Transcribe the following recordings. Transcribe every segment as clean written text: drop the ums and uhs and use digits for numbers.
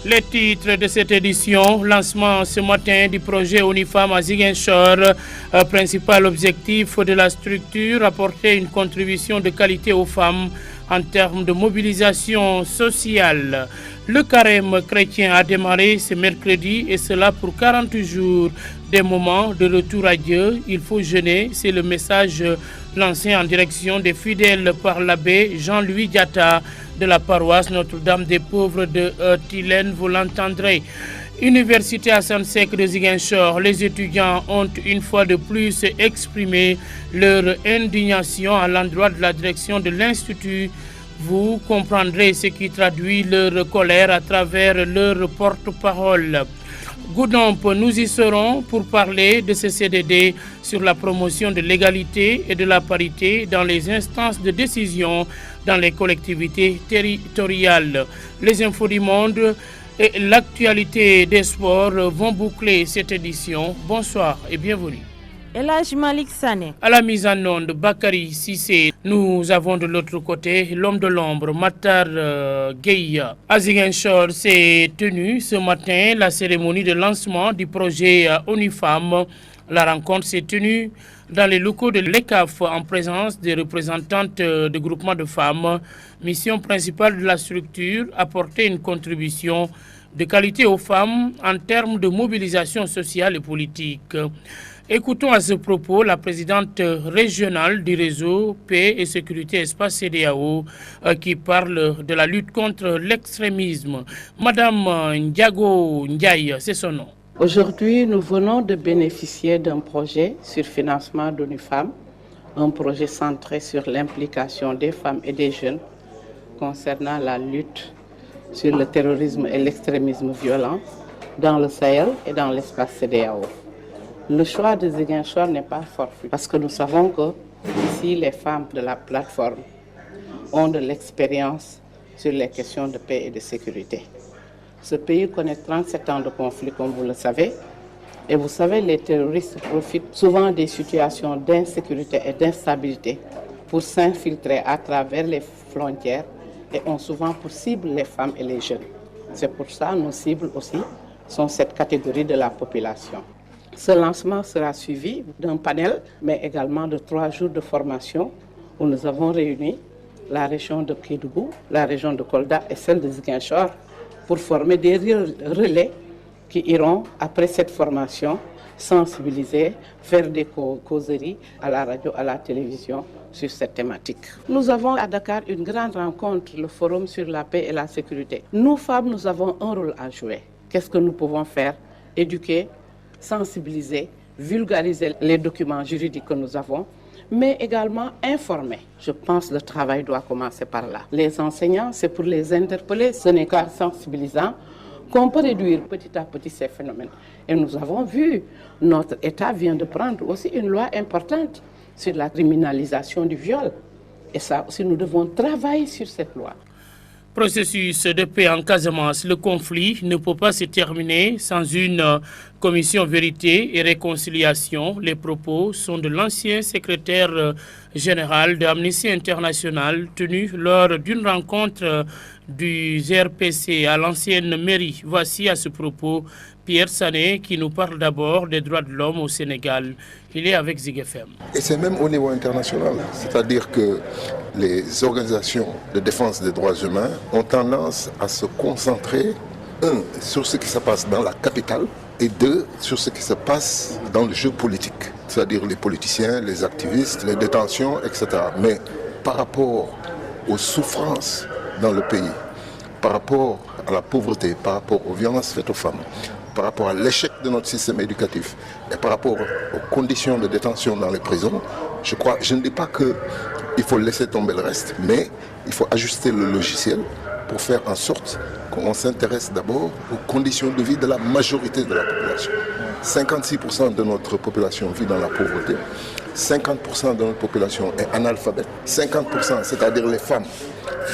Les titres de cette édition, lancement ce matin du projet Unifam à Ziguinchor, principal objectif de la structure, apporter une contribution de qualité aux femmes en termes de mobilisation sociale. Le carême chrétien a démarré ce mercredi et cela pour 40 jours. Des moments de retour à Dieu, il faut jeûner, c'est le message lancé en direction des fidèles par l'abbé Jean-Louis Diatta de la paroisse Notre-Dame des Pauvres de Tilène, vous l'entendrez. Université Assane Seck de Ziguinchor, les étudiants ont une fois de plus exprimé leur indignation à l'endroit de la direction de l'Institut. Vous comprendrez ce qui traduit leur colère à travers leur porte-parole. Goudomp, nous y serons pour parler de ce CDD sur la promotion de l'égalité et de la parité dans les instances de décision dans les collectivités territoriales. Les infos du monde et l'actualité des sports vont boucler cette édition. Bonsoir et bienvenue. Elhaj Malik Sané. À la mise en onde, Bakary Sissé. Nous avons de l'autre côté l'homme de l'ombre, Matar Gueye. À Ziguinchor s'est tenue ce matin la cérémonie de lancement du projet Unifam. La rencontre s'est tenue dans les locaux de l'ECAF en présence des représentantes de groupements de femmes. Mission principale de la structure, apporter une contribution de qualité aux femmes en termes de mobilisation sociale et politique. Écoutons à ce propos la présidente régionale du réseau Paix et Sécurité Espace CEDEAO qui parle de la lutte contre l'extrémisme. Madame Ndiago Ndiaye, c'est son nom. Aujourd'hui, nous venons de bénéficier d'un projet sur financement d'Unifam, un projet centré sur l'implication des femmes et des jeunes concernant la lutte sur le terrorisme et l'extrémisme violent dans le Sahel et dans l'espace CEDEAO. Le choix de Ziguinchor n'est pas fortuit parce que nous savons que ici les femmes de la plateforme ont de l'expérience sur les questions de paix et de sécurité. Ce pays connaît 37 ans de conflit comme vous le savez et vous savez les terroristes profitent souvent des situations d'insécurité et d'instabilité pour s'infiltrer à travers les frontières et ont souvent pour cible les femmes et les jeunes. C'est pour ça que nos cibles aussi sont cette catégorie de la population. Ce lancement sera suivi d'un panel, mais également de 3 jours de formation où nous avons réuni la région de Kédougou, la région de Kolda et celle de Ziguinchor pour former des relais qui iront, après cette formation, sensibiliser, faire des causeries à la radio, à la télévision sur cette thématique. Nous avons à Dakar une grande rencontre, le Forum sur la paix et la sécurité. Nous, femmes, nous avons un rôle à jouer. Qu'est-ce que nous pouvons faire? Éduquer, sensibiliser, vulgariser les documents juridiques que nous avons, mais également informer. Je pense que le travail doit commencer par là. Les enseignants, c'est pour les interpeller, ce n'est qu'en sensibilisant qu'on peut réduire petit à petit ces phénomènes. Et nous avons vu, notre État vient de prendre aussi une loi importante sur la criminalisation du viol. Et ça aussi, nous devons travailler sur cette loi. Processus de paix en Casamance, le conflit ne peut pas se terminer sans une commission vérité et réconciliation. Les propos sont de l'ancien secrétaire général de Amnesty International tenu lors d'une rencontre du RPC à l'ancienne mairie. Voici à ce propos Pierre Sané qui nous parle d'abord des droits de l'homme au Sénégal. Il est avec Zig FM. Et c'est même au niveau international, c'est-à-dire que les organisations de défense des droits humains ont tendance à se concentrer, un, sur ce qui se passe dans la capitale, et deux, sur ce qui se passe dans le jeu politique, c'est-à-dire les politiciens, les activistes, les détentions, etc. Mais par rapport aux souffrances dans le pays, par rapport à la pauvreté, par rapport aux violences faites aux femmes, par rapport à l'échec de notre système éducatif et par rapport aux conditions de détention dans les prisons, je ne dis pas qu'il faut laisser tomber le reste, mais il faut ajuster le logiciel pour faire en sorte qu'on s'intéresse d'abord aux conditions de vie de la majorité de la population. 56% de notre population vit dans la pauvreté, 50% de notre population est analphabète, 50%, c'est-à-dire les femmes,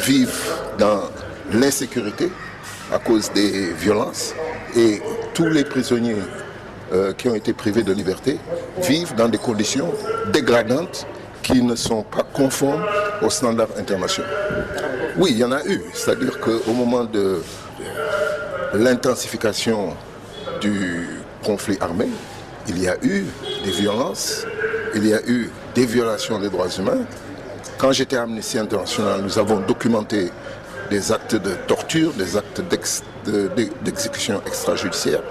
vivent dans l'insécurité à cause des violences et tous les prisonniers qui ont été privés de liberté vivent dans des conditions dégradantes qui ne sont pas conformes aux standards internationaux. Oui, il y en a eu, c'est-à-dire qu'au moment l'intensification du conflit armé, il y a eu des violences, il y a eu des violations des droits humains. Quand j'étais à Amnesty International, nous avons documenté des actes de torture, des actes d'exécution extrajudiciaire,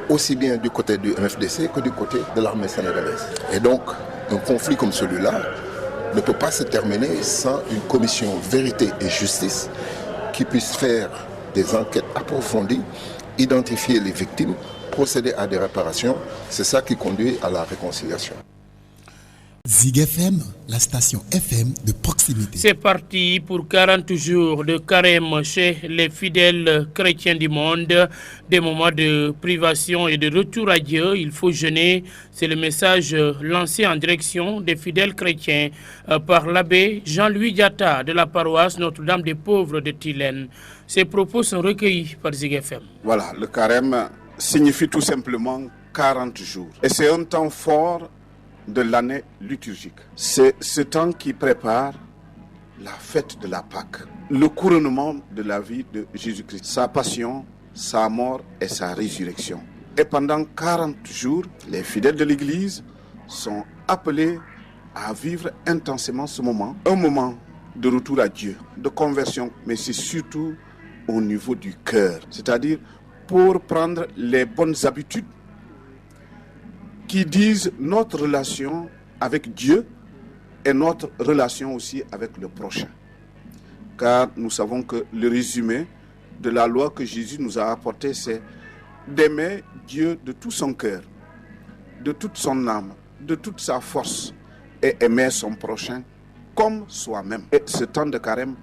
aussi bien du côté du MFDC que du côté de l'armée sénégalaise. Et donc, un conflit comme celui-là ne peut pas se terminer sans une commission vérité et justice qui puisse faire des enquêtes approfondies, identifier les victimes, procéder à des réparations. C'est ça qui conduit à la réconciliation. Zig FM, la station FM de proximité. C'est parti pour 40 jours de carême chez les fidèles chrétiens du monde. Des moments de privation et de retour à Dieu. Il faut jeûner. C'est le message lancé en direction des fidèles chrétiens par l'abbé Jean-Louis Diatta de la paroisse Notre-Dame des Pauvres de Tilène. Ces propos sont recueillis par Zig FM. Voilà, le carême signifie tout simplement 40 jours. Et c'est un temps fort de l'année liturgique. C'est ce temps qui prépare la fête de la Pâque, le couronnement de la vie de Jésus-Christ, sa passion, sa mort et sa résurrection. Et pendant 40 jours, les fidèles de l'Église sont appelés à vivre intensément ce moment, un moment de retour à Dieu, de conversion, mais c'est surtout au niveau du cœur, c'est-à-dire pour prendre les bonnes habitudes qui disent notre relation avec Dieu et notre relation aussi avec le prochain. Car nous savons que le résumé de la loi que Jésus nous a apporté, c'est d'aimer Dieu de tout son cœur, de toute son âme, de toute sa force et aimer son prochain comme soi-même. Et ce temps de carême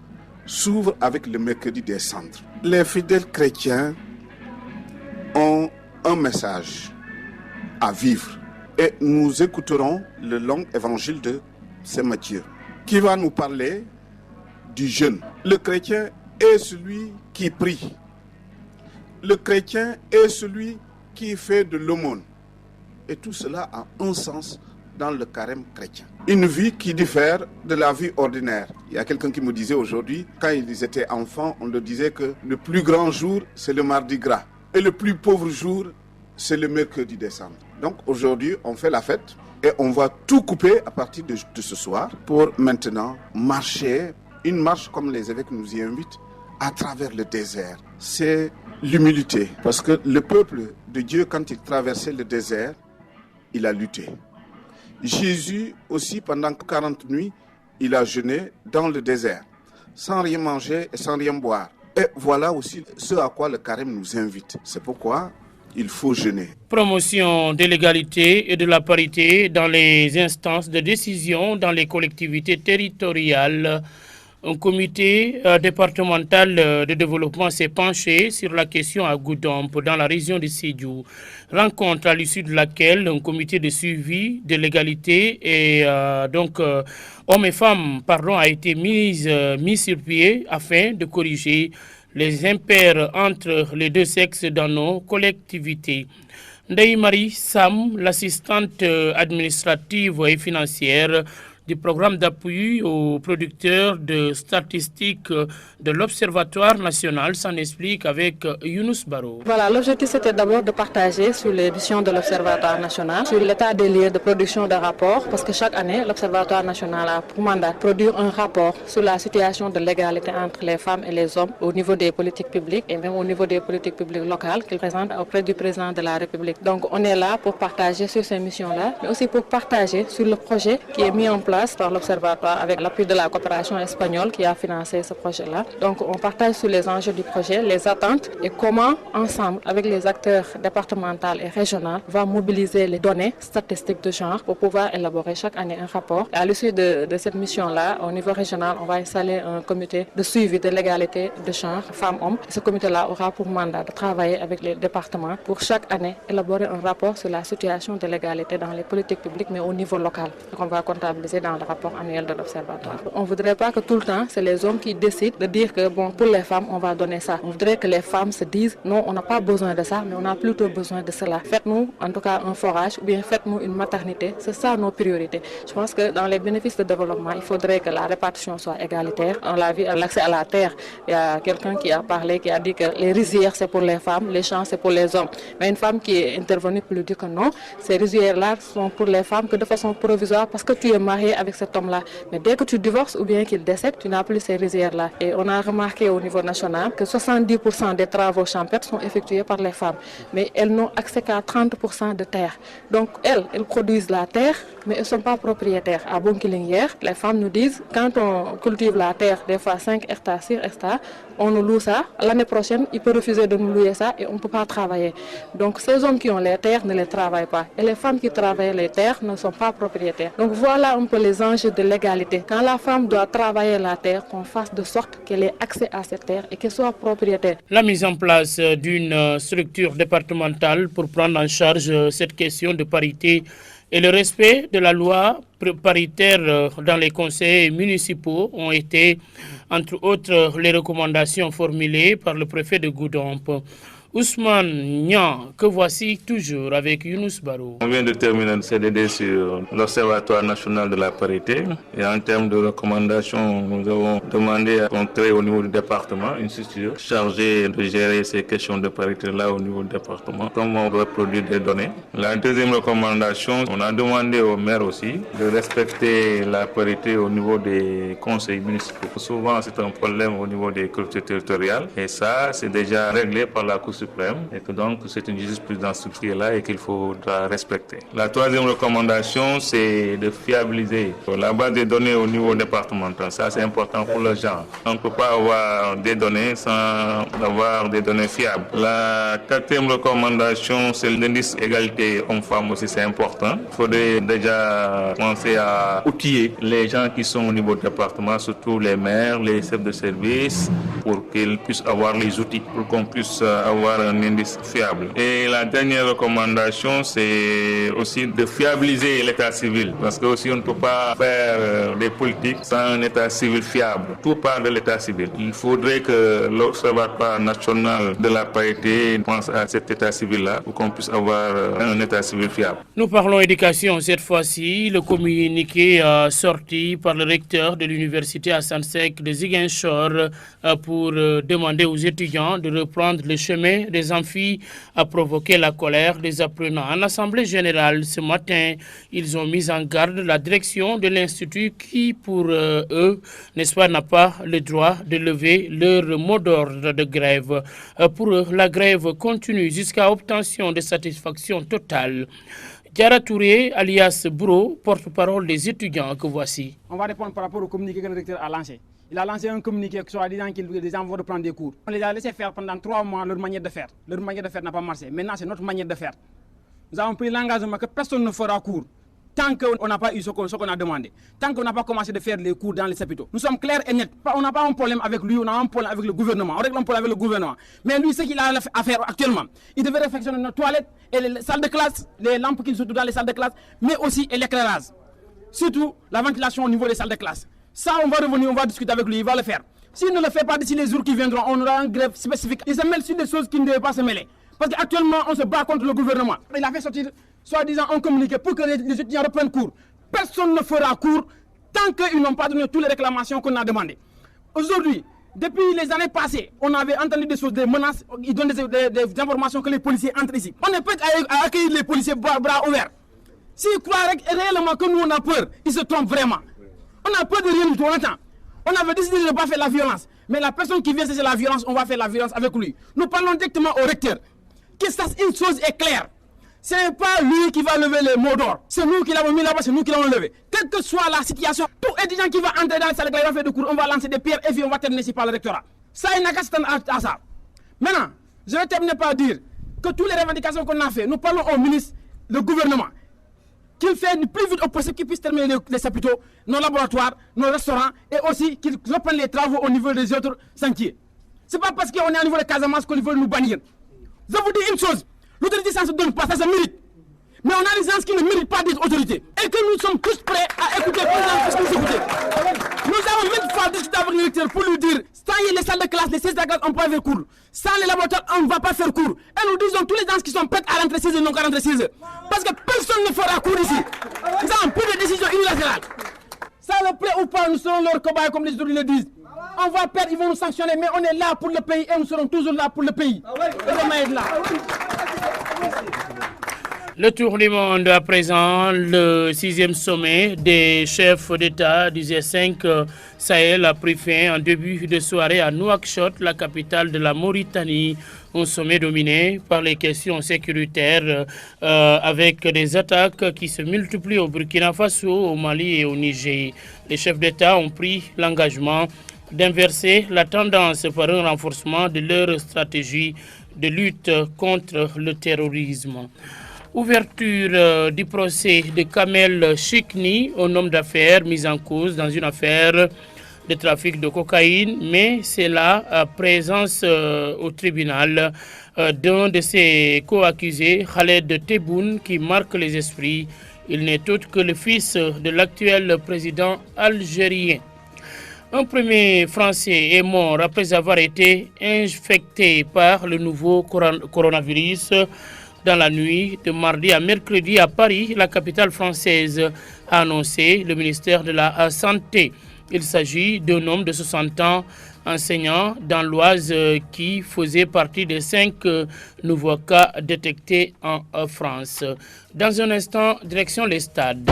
s'ouvre avec le mercredi des cendres. Les fidèles chrétiens ont un message à vivre. Et nous écouterons le long évangile de Saint Matthieu, qui va nous parler du jeûne. Le chrétien est celui qui prie. Le chrétien est celui qui fait de l'aumône. Et tout cela a un sens dans le carême chrétien. Une vie qui diffère de la vie ordinaire. Il y a quelqu'un qui me disait aujourd'hui, quand ils étaient enfants, on leur disait que le plus grand jour, c'est le mardi gras. Et le plus pauvre jour, c'est le mercredi des cendres. Donc aujourd'hui, on fait la fête et on va tout couper à partir de ce soir pour maintenant marcher, une marche comme les évêques nous y invitent, à travers le désert. C'est l'humilité. Parce que le peuple de Dieu, quand il traversait le désert, il a lutté. Jésus aussi, pendant 40 nuits, il a jeûné dans le désert, sans rien manger et sans rien boire. Et voilà aussi ce à quoi le carême nous invite. C'est pourquoi il faut jeûner. Promotion de l'égalité et de la parité dans les instances de décision dans les collectivités territoriales. Un comité départemental de développement s'est penché sur la question à Goudomp, dans la région de Sédhiou. Rencontre à l'issue de laquelle un comité de suivi de l'égalité et hommes et femmes a été mis sur pied afin de corriger les impairs entre les deux sexes dans nos collectivités. Ndeye Marie Sam, l'assistante administrative et financière du programme d'appui aux producteurs de statistiques de l'Observatoire national, s'en explique avec Younous Baro. Voilà, l'objectif c'était d'abord de partager sur les missions de l'Observatoire national, sur l'état des lieux de production de rapports, parce que chaque année, l'Observatoire national a pour mandat de produire un rapport sur la situation de l'égalité entre les femmes et les hommes au niveau des politiques publiques et même au niveau des politiques publiques locales qu'il présente auprès du président de la République. Donc on est là pour partager sur ces missions-là, mais aussi pour partager sur le projet qui est mis en place par l'Observatoire avec l'appui de la coopération espagnole qui a financé ce projet-là. Donc on partage sur les enjeux du projet, les attentes et comment ensemble avec les acteurs départementaux et régionaux va mobiliser les données statistiques de genre pour pouvoir élaborer chaque année un rapport. Et à l'issue de cette mission-là, au niveau régional, on va installer un comité de suivi de l'égalité de genre femmes-hommes. Ce comité-là aura pour mandat de travailler avec les départements pour chaque année élaborer un rapport sur la situation de l'égalité dans les politiques publiques mais au niveau local. Donc on va comptabiliser dans dans le rapport annuel de l'Observatoire. On ne voudrait pas que tout le temps, c'est les hommes qui décident de dire que bon, pour les femmes, on va donner ça. On voudrait que les femmes se disent non, on n'a pas besoin de ça, mais on a plutôt besoin de cela. Faites-nous en tout cas un forage ou bien faites-nous une maternité. C'est ça nos priorités. Je pense que dans les bénéfices de développement, il faudrait que la répartition soit égalitaire. On l'a vu à l'accès à la terre. Il y a quelqu'un qui a parlé, qui a dit que les rizières c'est pour les femmes, les champs c'est pour les hommes. Mais une femme qui est intervenue pour lui dire que non, ces rizières-là sont pour les femmes que de façon provisoire parce que tu es marié avec cet homme-là. Mais dès que tu divorces ou bien qu'il décède, tu n'as plus ces rizières-là. Et on a remarqué au niveau national que 70% des travaux champêtres sont effectués par les femmes. Mais elles n'ont accès qu'à 30% de terre. Donc elles produisent la terre, mais elles ne sont pas propriétaires. À Bounkiling-hier, les femmes nous disent, quand on cultive la terre, des fois 5 hectares, 6 hectares, on nous loue ça. L'année prochaine, il peut refuser de nous louer ça et on ne peut pas travailler. Donc ces hommes qui ont les terres ne les travaillent pas. Et les femmes qui travaillent les terres ne sont pas propriétaires. Donc voilà un peu les enjeux de l'égalité. Quand la femme doit travailler la terre, qu'on fasse de sorte qu'elle ait accès à cette terre et qu'elle soit propriétaire. La mise en place d'une structure départementale pour prendre en charge cette question de parité et le respect de la loi paritaire dans les conseils municipaux ont été, entre autres, les recommandations formulées par le préfet de Goudomp. Ousmane Niang, que voici toujours avec Younous Barou. On vient de terminer le CDD sur l'Observatoire national de la parité et en termes de recommandations, nous avons demandé qu'on crée au niveau du département une structure chargée de gérer ces questions de parité-là au niveau du département, comme on doit produire des données. La deuxième recommandation, on a demandé aux maires aussi de respecter la parité au niveau des conseils municipaux. Souvent, c'est un problème au niveau des collectivités territoriales et ça, c'est déjà réglé par la Cour suprême et que donc c'est une jurisprudence qui est là et qu'il faudra respecter. La troisième recommandation, c'est de fiabiliser la base des données au niveau départemental. Ça, c'est important pour le genre. On ne peut pas avoir des données sans avoir des données fiables. La quatrième recommandation, c'est l'indice égalité homme-femme aussi, c'est important. Il faudrait déjà penser à outiller les gens qui sont au niveau du département, surtout les maires, les chefs de service, pour qu'ils puissent avoir les outils, pour qu'on puisse avoir un indice fiable. Et la dernière recommandation, c'est aussi de fiabiliser l'état civil, parce que aussi on ne peut pas faire des politiques sans un état civil fiable. Tout part de l'état civil. Il faudrait que l'Observatoire national de la parité pense à cet état civil-là pour qu'on puisse avoir un état civil fiable. Nous parlons éducation cette fois-ci. Le communiqué sorti par le recteur de l'université Assane Seck de Ziguinchor pour demander aux étudiants de reprendre le chemin des amphis a provoqué la colère des apprenants. En assemblée générale ce matin, ils ont mis en garde la direction de l'institut qui, pour eux, n'est-ce pas, n'a pas le droit de lever leur mot d'ordre de grève. Pour eux, la grève continue jusqu'à obtention de satisfaction totale. Diara Touré, alias Bro, porte-parole des étudiants que voici. On va répondre par rapport au communiqué que le recteur a lancé. Il a lancé un communiqué soi-disant que les gens vont reprendre des cours. On les a laissé faire pendant 3 mois leur manière de faire. Leur manière de faire n'a pas marché. Maintenant, c'est notre manière de faire. Nous avons pris l'engagement que personne ne fera cours tant qu'on n'a pas eu ce qu'on a demandé. Tant qu'on n'a pas commencé de faire les cours dans les chapiteaux. Nous sommes clairs et nets. On n'a pas un problème avec lui, on a un problème avec le gouvernement. On règle un problème avec le gouvernement. Mais lui, ce qu'il a à faire actuellement, il devait réfectionner nos toilettes et les salles de classe, les lampes qui sont dans les salles de classe, mais aussi l'éclairage. Surtout la ventilation au niveau des salles de classe. Ça, on va revenir, on va discuter avec lui, il va le faire. S'il ne le fait pas d'ici les jours qui viendront, on aura une grève spécifique. Il se mêle sur des choses qui ne devaient pas se mêler. Parce qu'actuellement, on se bat contre le gouvernement. Il a fait sortir, soi-disant, un communiqué pour que les étudiants reprennent cours. Personne ne fera cours tant qu'ils n'ont pas donné toutes les réclamations qu'on a demandées. Aujourd'hui, depuis les années passées, on avait entendu des choses, des menaces, ils donnent des informations que les policiers entrent ici. On est prêt à accueillir les policiers bras ouverts. S'ils croient réellement que nous on a peur, ils se trompent vraiment. On a peur de rien du tout, on attend. On avait décidé de ne pas faire la violence. Mais la personne qui vient chercher la violence, on va faire la violence avec lui. Nous parlons directement au recteur. Une chose est claire. Ce n'est pas lui qui va lever les mots d'or. C'est nous qui l'avons mis là-bas, c'est nous qui l'avons levé. Quelle que soit la situation, tout étudiant qui va entrer dans la salle de classe, de cours, on va lancer des pierres et puis on va terminer ici par le rectorat. Ça, il n'a qu'à s'attendre à ça. Maintenant, je vais terminer par dire que toutes les revendications qu'on a fait, nous parlons au ministre, le gouvernement, qu'il fait le plus vite au possible qu'il puisse terminer les chapiteaux, nos laboratoires, nos restaurants et aussi qu'il reprenne les travaux au niveau des autres sentiers. Ce n'est pas parce qu'on est au niveau de Casamance qu'on veut nous bannir. Je vous dis une chose, l'autorité, ça ne se donne pas, ça se mérite. Mais on a des gens qui ne méritent pas d'être autorités. Et que nous sommes tous prêts à écouter le président parce que nous écoutez. Nous avons maintes fois discuté avec le directeur pour lui dire, sans les salles de classe, les 16 de classe, on peut pas faire cours. Sans les laboratoires, on ne va pas faire cours. Et nous disons tous les gens qui sont prêts à rentrer 6 heures, non qu'à rentrer 6 heures. Parce que personne ne fera cours ici. Nous avons pris des décisions unilatérales. Ça le plaît ou pas, nous serons leurs cobayes comme les autres le disent. On va perdre, ils vont nous sanctionner, mais on est là pour le pays et nous serons toujours là pour le pays. Et là. Le tour du monde à présent, le 6e sommet des chefs d'État du G5 Sahel a pris fin en début de soirée à Nouakchott, la capitale de la Mauritanie. Un sommet dominé par les questions sécuritaires avec des attaques qui se multiplient au Burkina Faso, au Mali et au Niger. Les chefs d'État ont pris l'engagement d'inverser la tendance par un renforcement de leur stratégie de lutte contre le terrorisme. Ouverture du procès de Kamel Chikni, un homme d'affaires mis en cause dans une affaire de trafic de cocaïne, mais c'est la présence au tribunal d'un de ses co-accusés, Khaled Tebboune, qui marque les esprits. Il n'est autre que le fils de l'actuel président algérien. Un premier Français est mort après avoir été infecté par le nouveau coronavirus dans la nuit de mardi à mercredi à Paris, la capitale française, a annoncé le ministère de la Santé. Il s'agit d'un homme de 60 ans, enseignant dans l'Oise, qui faisait partie des 5 nouveaux cas détectés en France. Dans un instant, direction les stades.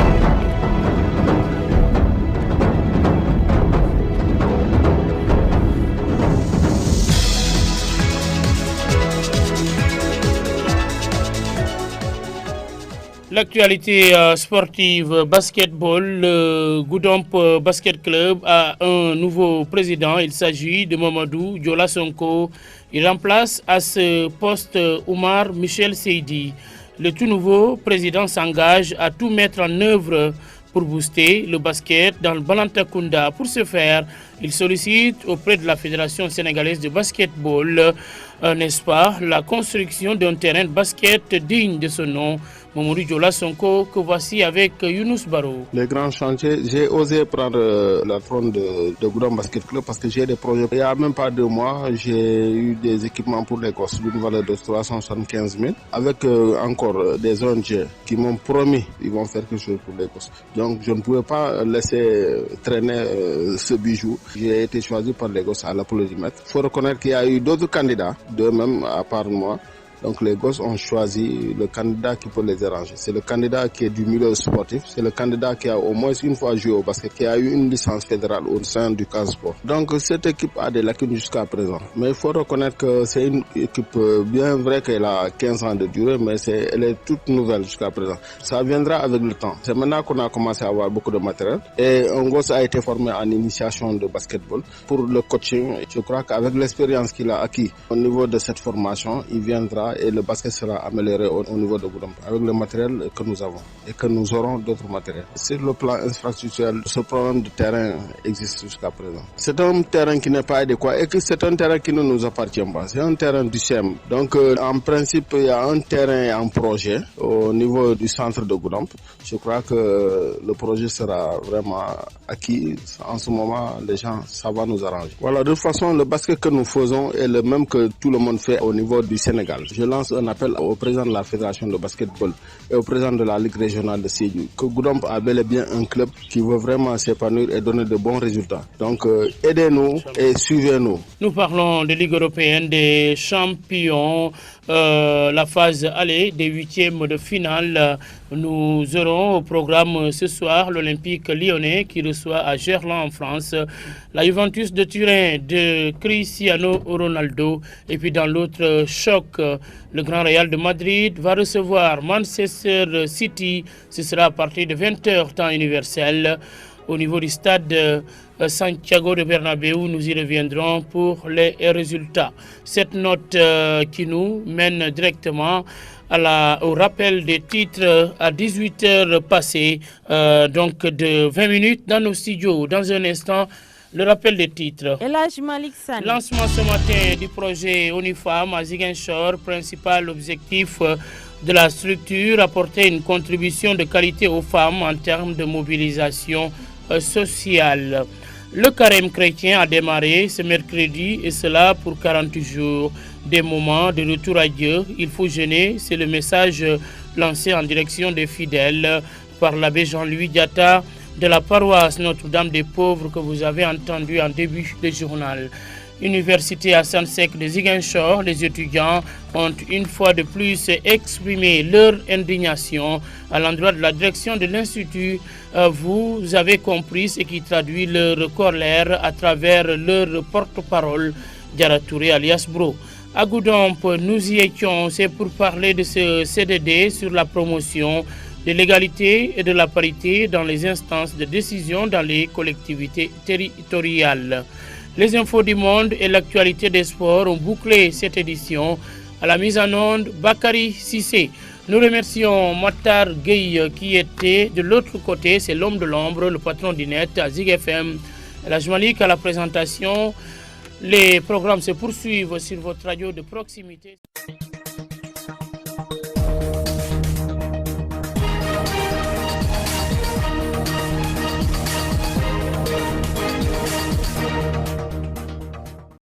L'actualité sportive, basketball, le Goudomp Basket Club a un nouveau président. Il s'agit de Mamadou Diola Sonko. Il remplace à ce poste Oumar Michel Seydi. Le tout nouveau président s'engage à tout mettre en œuvre pour booster le basket dans le Balantakunda. Pour ce faire, il sollicite auprès de la Fédération sénégalaise de basketball, n'est-ce pas, la construction d'un terrain de basket digne de ce nom. Mamadou Diola Sonko, que voici avec Younous Baro. Les grands chantiers, j'ai osé prendre la trône de Goudomp Basket Club parce que j'ai des projets. Il n'y a même pas 2 mois, j'ai eu des équipements pour les gosses d'une valeur de 375 000 avec encore des ONG qui m'ont promis qu'ils vont faire quelque chose pour les gosses. Donc je ne pouvais pas laisser traîner ce bijou. J'ai été choisi par les gosses à l'applaudimètre. Il faut reconnaître qu'il y a eu d'autres candidats, d'eux-mêmes à part moi. Donc les gosses ont choisi le candidat qui peut les arranger. C'est le candidat qui est du milieu sportif, c'est le candidat qui a au moins une fois joué au basket, qui a eu une licence fédérale au sein du Casport. Donc cette équipe a des lacunes jusqu'à présent. Mais il faut reconnaître que c'est une équipe bien vrai qu'elle a 15 ans de durée, mais elle est toute nouvelle jusqu'à présent. Ça viendra avec le temps. C'est maintenant qu'on a commencé à avoir beaucoup de matériel. Et un gosse a été formé en initiation de basketball. Pour le coaching, je crois qu'avec l'expérience qu'il a acquis au niveau de cette formation, il viendra et le basket sera amélioré au niveau de Goudomp avec le matériel que nous avons et que nous aurons d'autres matériels. Sur le plan infrastructurel, ce problème de terrain existe jusqu'à présent. C'est un terrain qui n'est pas adéquat et que c'est un terrain qui ne nous appartient pas. C'est un terrain du CIEM. Donc en principe, il y a un terrain en projet au niveau du centre de Goudomp. Je crois que le projet sera vraiment acquis. En ce moment, les gens, ça va nous arranger. Voilà, de toute façon, le basket que nous faisons est le même que tout le monde fait au niveau du Sénégal. Je lance un appel au président de la Fédération de basketball et au président de la Ligue régionale de Sédhiou que Goudomp a bel et bien un club qui veut vraiment s'épanouir et donner de bons résultats. Donc aidez-nous et suivez-nous. Nous parlons de Ligue européenne des champions, la phase aller des 8e de finale. Nous aurons au programme ce soir l'Olympique lyonnais qui reçoit à Gerland en France la Juventus de Turin de Cristiano Ronaldo. Et puis dans l'autre choc, le Grand Real de Madrid va recevoir Manchester City. Ce sera à partir de 20h temps universel au niveau du stade Santiago de Bernabéu. Nous y reviendrons pour les résultats. Cette note qui nous mène directement au rappel des titres à 18h passées, donc de 20 minutes dans nos studios. Dans un instant, le rappel des titres. Elhaj Malik Sane. Lancement ce matin du projet ONU Femmes à Ziguinchor. Principal objectif de la structure apportait une contribution de qualité aux femmes en termes de mobilisation sociale. Le carême chrétien a démarré ce mercredi et cela pour 40 jours. Des moments de retour à Dieu, il faut jeûner, c'est le message lancé en direction des fidèles par l'abbé Jean-Louis Diatta de la paroisse Notre-Dame des Pauvres que vous avez entendu en début de journal. Université Hassan Sek de Ziguinchor, les étudiants ont une fois de plus exprimé leur indignation à l'endroit de la direction de l'Institut. Vous avez compris ce qui traduit leur colère à travers leur porte-parole, Diarra Touré alias Bro. À Goudomp, nous y étions, c'est pour parler de ce CDD sur la promotion de l'égalité et de la parité dans les instances de décision dans les collectivités territoriales. Les infos du monde et l'actualité des sports ont bouclé cette édition. À la mise en onde, Bakary Sissé. Nous remercions Matar Gueye qui était de l'autre côté, c'est l'homme de l'ombre, le patron du net à Zig FM. La Malik à la présentation. Les programmes se poursuivent sur votre radio de proximité.